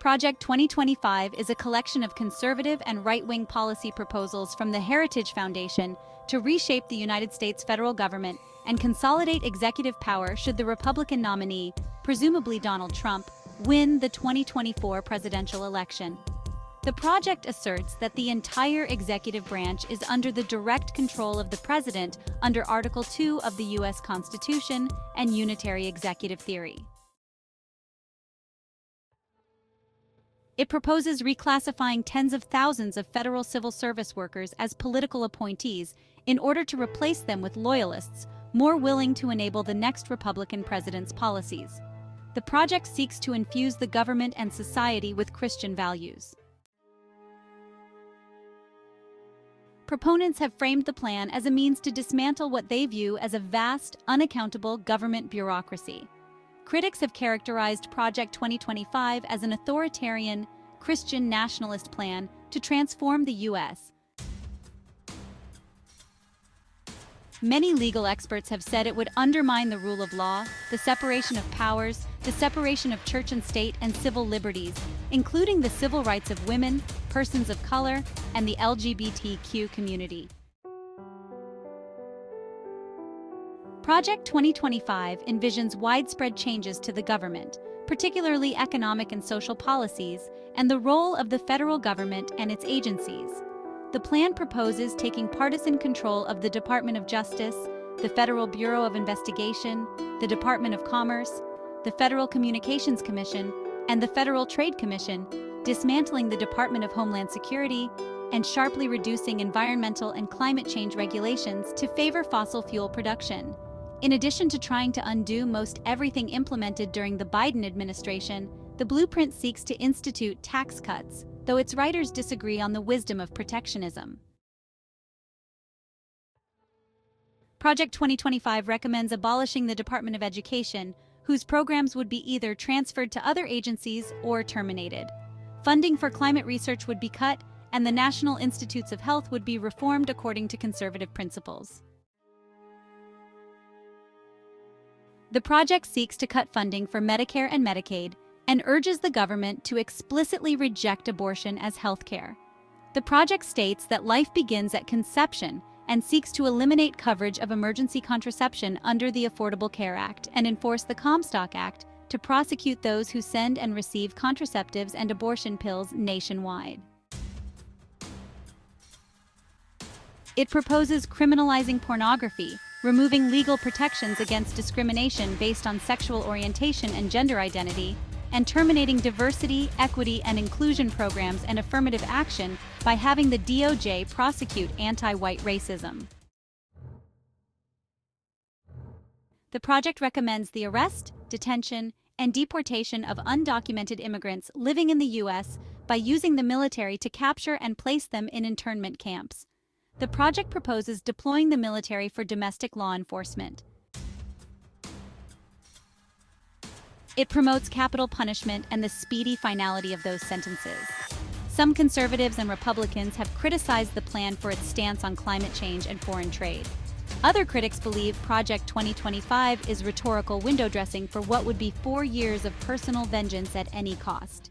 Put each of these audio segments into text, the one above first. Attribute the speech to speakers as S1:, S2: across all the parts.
S1: Project 2025 is a collection of conservative and right-wing policy proposals from the Heritage Foundation to reshape the United States federal government and consolidate executive power should the Republican nominee, presumably Donald Trump, win the 2024 presidential election. The project asserts that the entire executive branch is under the direct control of the president under Article 2 of the U.S. Constitution and unitary executive theory. It proposes reclassifying tens of thousands of federal civil service workers as political appointees in order to replace them with loyalists, more willing to enable the next Republican president's policies. The project seeks to infuse the government and society with Christian values. Proponents have framed the plan as a means to dismantle what they view as a vast, unaccountable government bureaucracy. Critics have characterized Project 2025 as an authoritarian, Christian nationalist plan to transform the U.S. Many legal experts have said it would undermine the rule of law, the separation of powers, the separation of church and state, and civil liberties, including the civil rights of women, persons of color, and the LGBTQ community. Project 2025 envisions widespread changes to the government, particularly economic and social policies, and the role of the federal government and its agencies. The plan proposes taking partisan control of the Department of Justice, the Federal Bureau of Investigation, the Department of Commerce, the Federal Communications Commission, and the Federal Trade Commission, dismantling the Department of Homeland Security, and sharply reducing environmental and climate change regulations to favor fossil fuel production. In addition to trying to undo most everything implemented during the Biden administration, the blueprint seeks to institute tax cuts, though its writers disagree on the wisdom of protectionism. Project 2025 recommends abolishing the Department of Education, whose programs would be either transferred to other agencies or terminated. Funding for climate research would be cut, and the National Institutes of Health would be reformed according to conservative principles. The project seeks to cut funding for Medicare and Medicaid and urges the government to explicitly reject abortion as health care. The project states that life begins at conception and seeks to eliminate coverage of emergency contraception under the Affordable Care Act and enforce the Comstock Act to prosecute those who send and receive contraceptives and abortion pills nationwide. It proposes criminalizing pornography, removing legal protections against discrimination based on sexual orientation and gender identity, and terminating diversity, equity, and inclusion programs and affirmative action by having the DOJ prosecute anti-white racism. The project recommends the arrest, detention, and deportation of undocumented immigrants living in the U.S. by using the military to capture and place them in internment camps. The project proposes deploying the military for domestic law enforcement. It promotes capital punishment and the speedy finality of those sentences. Some conservatives and Republicans have criticized the plan for its stance on climate change and foreign trade. Other critics believe Project 2025 is rhetorical window dressing for what would be 4 years of personal vengeance at any cost.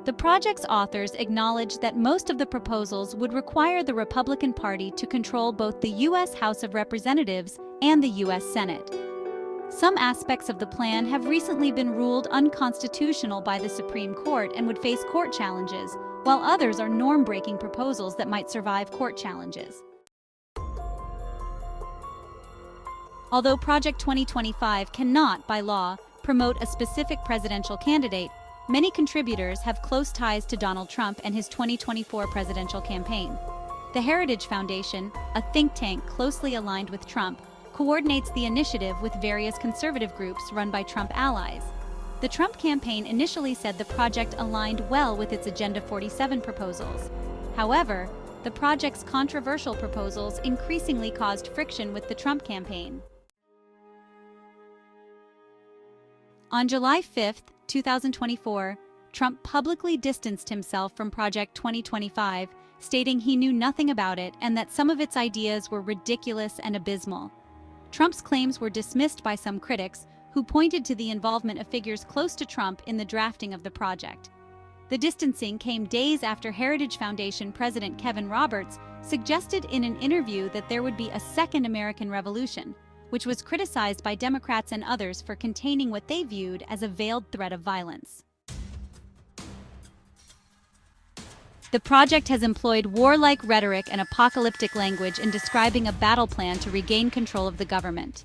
S1: The project's authors acknowledge that most of the proposals would require the Republican Party to control both the U.S. House of Representatives and the U.S. Senate. Some aspects of the plan have recently been ruled unconstitutional by the Supreme Court and would face court challenges, while others are norm-breaking proposals that might survive court challenges. Although Project 2025 cannot, by law, promote a specific presidential candidate, many contributors have close ties to Donald Trump and his 2024 presidential campaign. The Heritage Foundation, a think tank closely aligned with Trump, coordinates the initiative with various conservative groups run by Trump allies. The Trump campaign initially said the project aligned well with its Agenda 47 proposals. However, the project's controversial proposals increasingly caused friction with the Trump campaign. On July 5, 2024, Trump publicly distanced himself from Project 2025, stating he knew nothing about it and that some of its ideas were ridiculous and abysmal. Trump's claims were dismissed by some critics, who pointed to the involvement of figures close to Trump in the drafting of the project. The distancing came days after Heritage Foundation President Kevin Roberts suggested in an interview that there would be a second American Revolution, which was criticized by Democrats and others for containing what they viewed as a veiled threat of violence. The project has employed warlike rhetoric and apocalyptic language in describing a battle plan to regain control of the government.